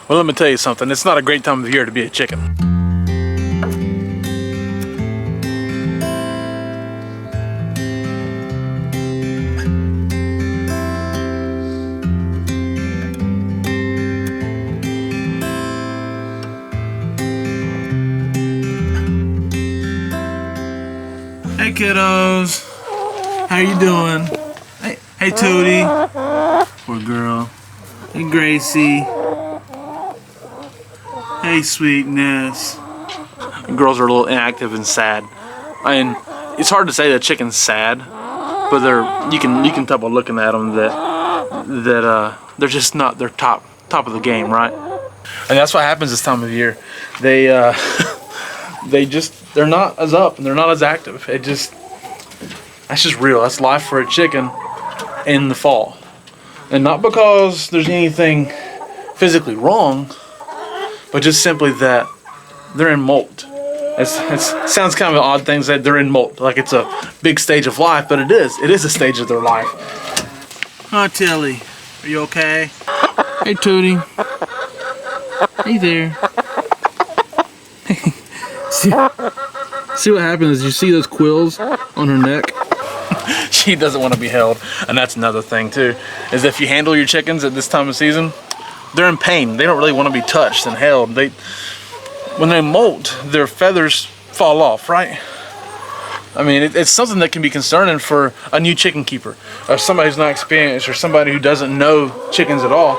Well, let me tell you something. It's not a great time of year to be a chicken. Hey kiddos, how you doing? Hey Tootie, poor girl. Hey Gracie. Hey sweetness. Girls are a little inactive and sad. I mean, it's hard to say that chicken's sad, but you can tell by looking at them that they're just not their top of the game, right? And that's what happens this time of year. They're not as up and they're not as active. That's just real. That's life for a chicken in the fall. And not because there's anything physically wrong, but just simply that they're in molt. It sounds kind of an odd thing that they're in molt, like it's a big stage of life, but it is. It is a stage of their life. Huh, Tilly? Are you okay? Hey, Tootie. Hey there. See what happens is you see those quills on her neck? She doesn't want to be held. And that's another thing too, is if you handle your chickens at this time of season, they're in pain. They don't really want to be touched and held. When they molt, their feathers fall off, right? I mean, it's something that can be concerning for a new chicken keeper, or somebody who's not experienced, or somebody who doesn't know chickens at all.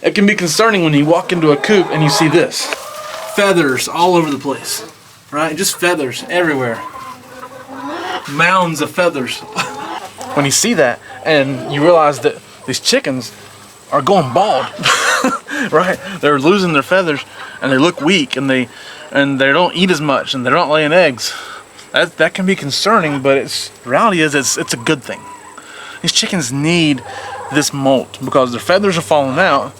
It can be concerning when you walk into a coop and you see this. Feathers all over the place, right? Just feathers everywhere. Mounds of feathers. When you see that and you realize that these chickens are going bald, right? They're losing their feathers and they look weak and they don't eat as much and they're not laying eggs. That can be concerning, but the reality is it's a good thing. These chickens need this molt because their feathers are falling out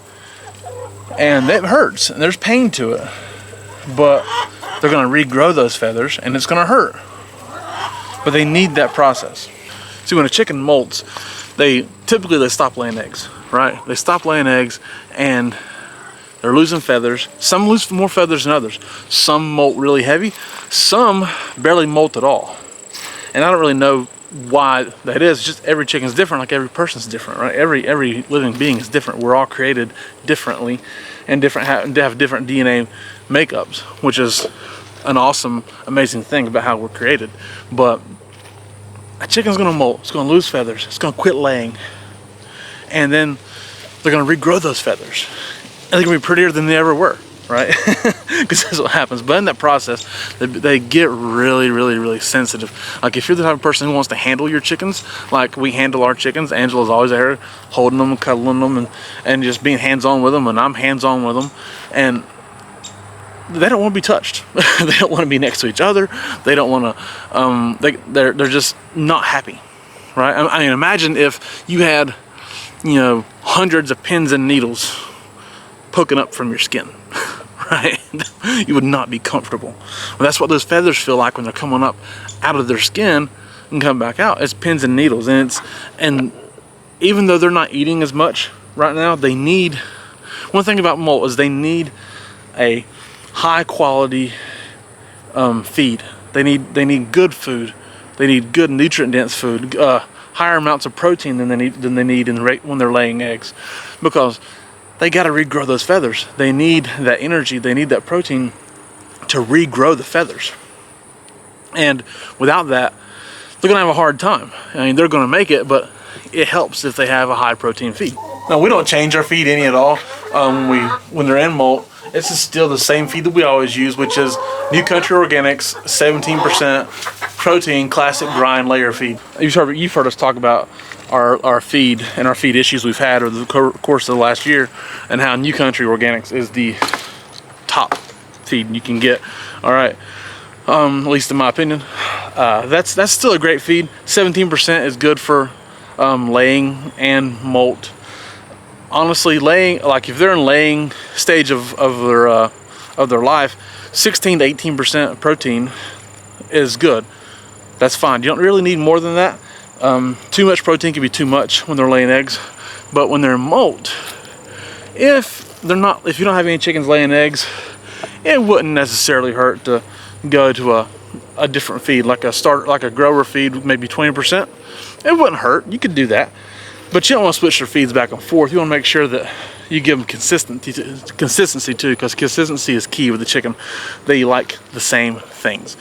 and it hurts and there's pain to it. But they're going to regrow those feathers and it's going to hurt. But they need that process. See, when a chicken molts, they typically stop laying eggs, right? They stop laying eggs and they're losing feathers. Some lose more feathers than others. Some molt really heavy. Some barely molt at all. And I don't really know why that is. It's just every chicken's different, like every person's different, right? Every living being is different. We're all created differently and have different DNA makeups, which is an awesome, amazing thing about how we're created. But a chicken's gonna molt, it's gonna lose feathers, it's gonna quit laying, and then they're gonna regrow those feathers, and they're gonna be prettier than they ever were, right? Because that's what happens. But in that process, they get really, really, really sensitive. Like if you're the type of person who wants to handle your chickens, like we handle our chickens, Angela's always there holding them, cuddling them, and just being hands-on with them, and I'm hands-on with them, and they don't want to be touched. They don't want to be next to each other. They don't want to. They're just not happy, right? I mean, imagine if you had, hundreds of pins and needles poking up from your skin, right? You would not be comfortable. Well, that's what those feathers feel like when they're coming up out of their skin and come back out. It's pins and needles, and even though they're not eating as much right now, they need. One thing about molt is they need a high quality feed. They need good food. They need good nutrient dense food, higher amounts of protein than they need when they're laying eggs, because they got to regrow those feathers. They need that energy. They need that protein to regrow the feathers. And without that, they're gonna have a hard time. I mean, they're gonna make it, but it helps if they have a high protein feed. Now, we don't change our feed any at all when they're in molt. It's still the same feed that we always use, which is New Country Organics 17% protein classic grind layer feed. You've heard us talk about our feed and our feed issues we've had over the course of the last year, and how New Country Organics is the top feed you can get. All right, at least in my opinion, that's still a great feed. 17% is good for laying and molt. Honestly, laying, like if they're in laying stage of their life, 16 to 18% protein is good. That's fine. You don't really need more than that. Too much protein can be too much when they're laying eggs, but when they're in molt, if they're not, if you don't have any chickens laying eggs, it wouldn't necessarily hurt to go to a different feed, like a grower feed, maybe 20%. It wouldn't hurt. You could do that, but you don't want to switch your feeds back and forth. You want to make sure that you give them consistency too, because consistency is key with the chicken. They like the same things.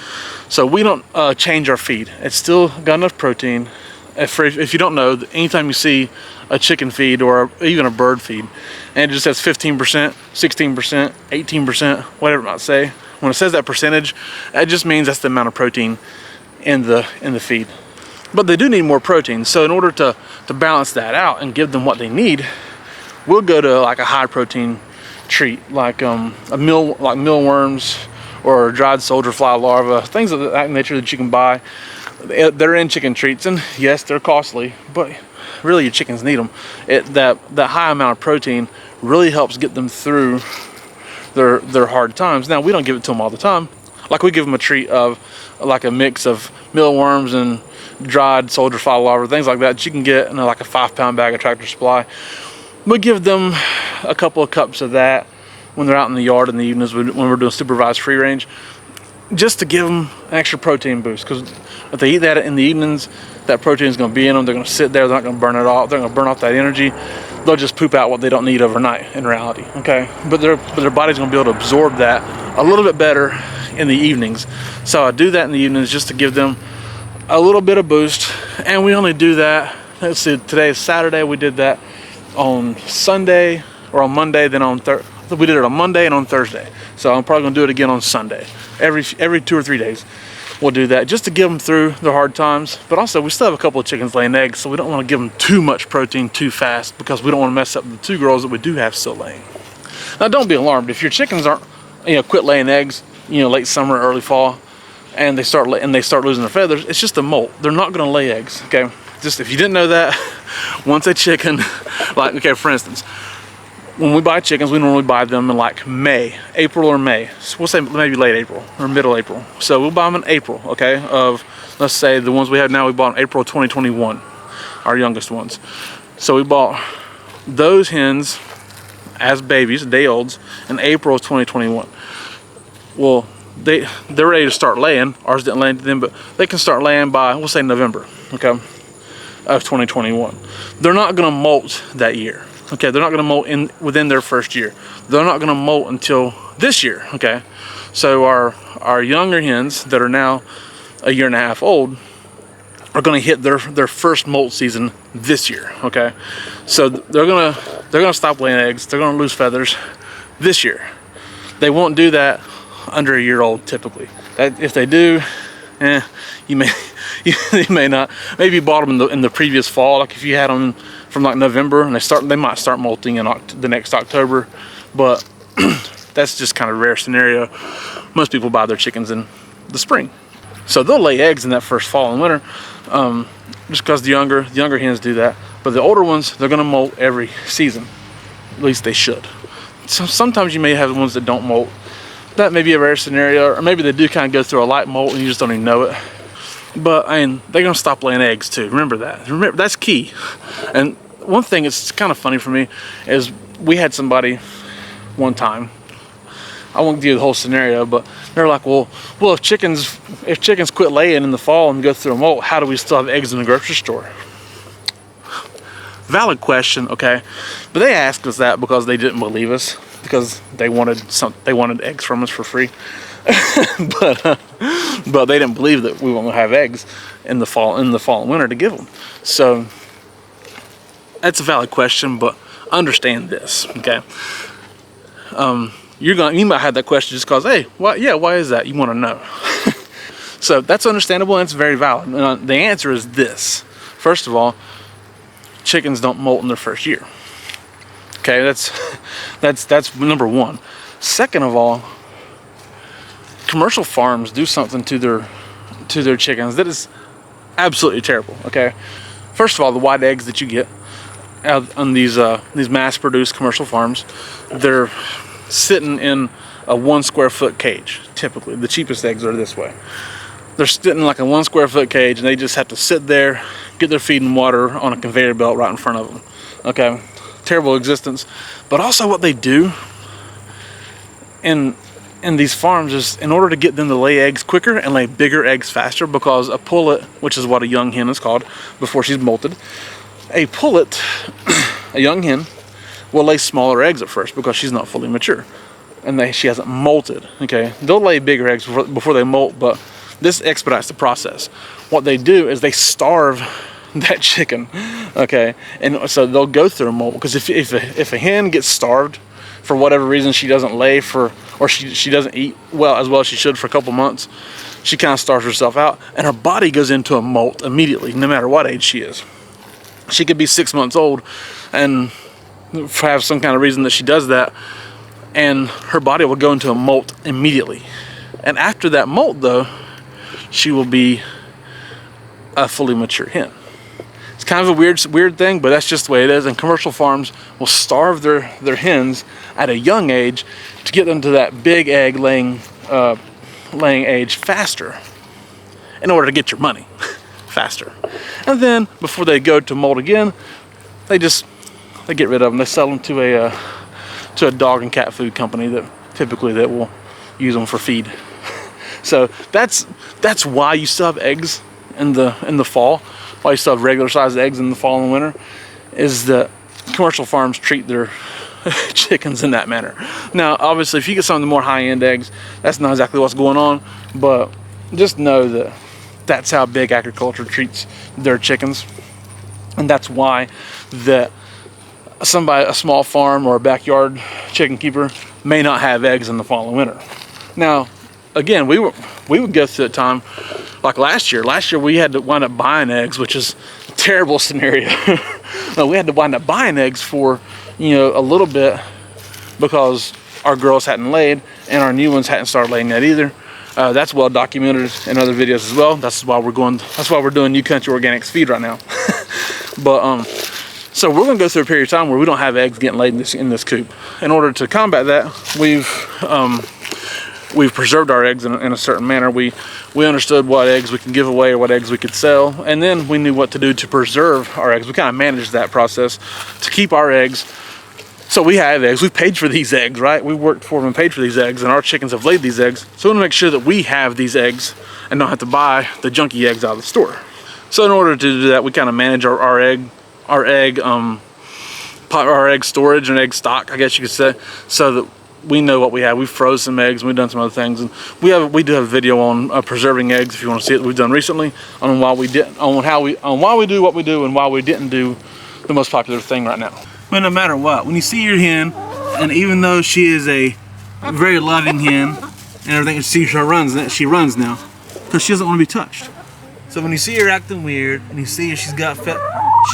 So we don't change our feed. It's still got enough protein. If you don't know, anytime you see a chicken feed or even a bird feed, and it just says 15%, 16%, 18%, whatever it might say, when it says that percentage, that just means that's the amount of protein in the feed. But they do need more protein. So in order to balance that out and give them what they need, we'll go to like a high protein treat, like mealworms or dried soldier fly larvae, things of that nature that you can buy. They're in chicken treats, and yes, they're costly, but really your chickens need them. That high amount of protein really helps get them through their hard times. Now, we don't give it to them all the time. Like, we give them a treat of like a mix of mealworms and dried soldier fly larvae, things like that you can get in like a 5-pound bag of Tractor Supply. We give them a couple of cups of that when they're out in the yard in the evenings when we're doing supervised free range, just to give them an extra protein boost. Because if they eat that in the evenings, that protein is going to be in them. They're going to sit there. They're not going to burn it off. They're going to burn off that energy. They'll just poop out what they don't need overnight in reality. Okay, but their body's going to be able to absorb that a little bit better in the evenings. So I do that in the evenings just to give them a little bit of boost. And we only do that, let's see, today is Saturday. We did that on Sunday or on Monday, then on Thursday. We did it on Monday and on Thursday. So I'm probably gonna do it again on Sunday. Every 2 or 3 days we'll do that, just to give them through their hard times. But also, we still have a couple of chickens laying eggs, so we don't want to give them too much protein too fast, because we don't want to mess up the 2 girls that we do have still laying. Now, don't be alarmed if your chickens aren't, quit laying eggs, late summer, early fall, and they start losing their feathers. It's just a molt. They're not going to lay eggs. Okay, just if you didn't know that, once a chicken, like, okay, for instance, when we buy chickens, we normally buy them in like April or May. So we'll say maybe late April or middle April. So we'll buy them in April, okay? Let's say the ones we have now, we bought in April 2021, our youngest ones. So we bought those hens as babies, day olds, in April of 2021. Well, they're ready to start laying. Ours didn't lay into them, but they can start laying by, we'll say November, okay, of 2021. They're not gonna molt that year. Okay, they're not going to molt within their first year. They're not going to molt until this year. Okay, so our younger hens that are now a year and a half old are going to hit their first molt season this year. Okay, so they're gonna stop laying eggs. They're going to lose feathers this year. They won't do that under a year old typically. If they do, you may not. Maybe you bought them in the previous fall. Like if you had them from like November, and they might start molting in the next October, but that's just kind of a rare scenario. Most people buy their chickens in the spring, so they'll lay eggs in that first fall and winter, just because the younger hens do that. But the older ones, they're going to molt every season. At least they should. So sometimes you may have ones that don't molt. That may be a rare scenario, or maybe they do kind of go through a light molt and you just don't even know it. But I mean, they're gonna stop laying eggs too. Remember that. Remember, that's key. And one thing that's kind of funny for me is we had somebody one time. I won't give you the whole scenario, but they're like, well, if chickens quit laying in the fall and go through a molt, how do we still have eggs in the grocery store? Valid question, okay. But they asked us that because they didn't believe us, because they wanted eggs from us for free. but they didn't believe that we won't have eggs in the fall and winter to give them. So that's a valid question, but understand this, okay? You might have that question just because, hey, why is that? You want to know. So that's understandable, and it's very valid. The answer is this. First of all, chickens don't molt in their first year. Okay, that's number one. Second of all, commercial farms do something to their chickens that is absolutely terrible. Okay, first of all, the white eggs that you get on these mass-produced commercial farms, they're sitting in a 1 square foot cage. Typically, the cheapest eggs are this way. They're sitting like a 1 square foot cage, and they just have to sit there, get their feed and water on a conveyor belt right in front of them. Okay, terrible existence. But also what they do in these farms is, in order to get them to lay eggs quicker and lay bigger eggs faster, because a pullet, which is what a young hen is called before she's molted, a pullet, a young hen, will lay smaller eggs at first because she's not fully mature and she hasn't molted. Okay, they'll lay bigger eggs before they molt, but this expedites the process. What they do is they starve that chicken, okay, and so they'll go through a molt, because if a hen gets starved for whatever reason, she doesn't lay or she doesn't eat as well as she should for a couple months, she kind of starves herself out, and her body goes into a molt immediately, no matter what age she is. She could be 6 months old and have some kind of reason that she does that, and her body will go into a molt immediately. And after that molt, though, she will be a fully mature hen. It's kind of a weird thing, but that's just the way it is. And commercial farms will starve their hens at a young age to get them to that big egg laying age faster, in order to get your money faster. And then before they go to molt again, they get rid of them. They sell them to a dog and cat food company that typically will use them for feed. So that's why you still have eggs in the fall. Why you still have regular sized eggs in the fall and winter, is that commercial farms treat their chickens in that manner. Now, obviously, if you get some of the more high-end eggs, that's not exactly what's going on, but just know that that's how big agriculture treats their chickens, and that's why that a small farm or a backyard chicken keeper may not have eggs in the fall and winter. Now, again, we would go through a time like last year. Last year we had to wind up buying eggs, which is a terrible scenario. We had to wind up buying eggs for, a little bit, because our girls hadn't laid and our new ones hadn't started laying yet either. That's well documented in other videos as well. That's why we're doing New Country Organics feed right now. But so we're gonna go through a period of time where we don't have eggs getting laid in this coop. In order to combat that, we've preserved our eggs in a certain manner. We understood what eggs we can give away or what eggs we could sell, and then we knew what to do to preserve our eggs. We kind of managed that process to keep our eggs. So we have eggs. We paid for these eggs, right? We worked for them and paid for these eggs, and our chickens have laid these eggs. So we want to make sure that we have these eggs and don't have to buy the junky eggs out of the store. So in order to do that, we kind of manage our egg storage and egg stock, I guess you could say, so that we know what we have. We've froze some eggs, and we've done some other things, and we do have a video on preserving eggs if you want to see it. We've done recently on why we do what we do and why we didn't do the most popular thing right now. But no matter what, when you see your hen, and even though she is a very loving hen and everything, she runs now because she doesn't want to be touched. So when you see her acting weird, and you see her, she's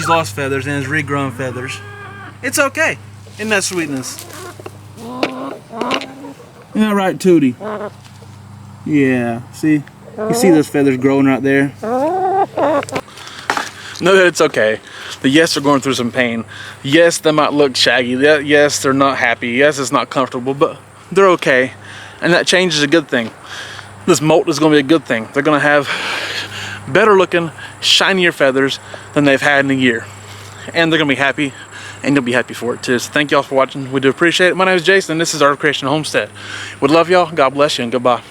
lost feathers and has regrown feathers, it's okay. Isn't that sweetness? Isn't that right, Tootie? Yeah, see? You see those feathers growing right there? Know that it's okay. Yes, they're going through some pain. Yes, they might look shaggy. Yes, they're not happy. Yes, it's not comfortable, but they're okay. And that change is a good thing. This molt is going to be a good thing. They're going to have better looking, shinier feathers than they've had in a year. And they're going to be happy, and you'll be happy for it too. So thank y'all for watching. We do appreciate it. My name is Jason, and this is Art of Creation Homestead. We love y'all. God bless you, and goodbye.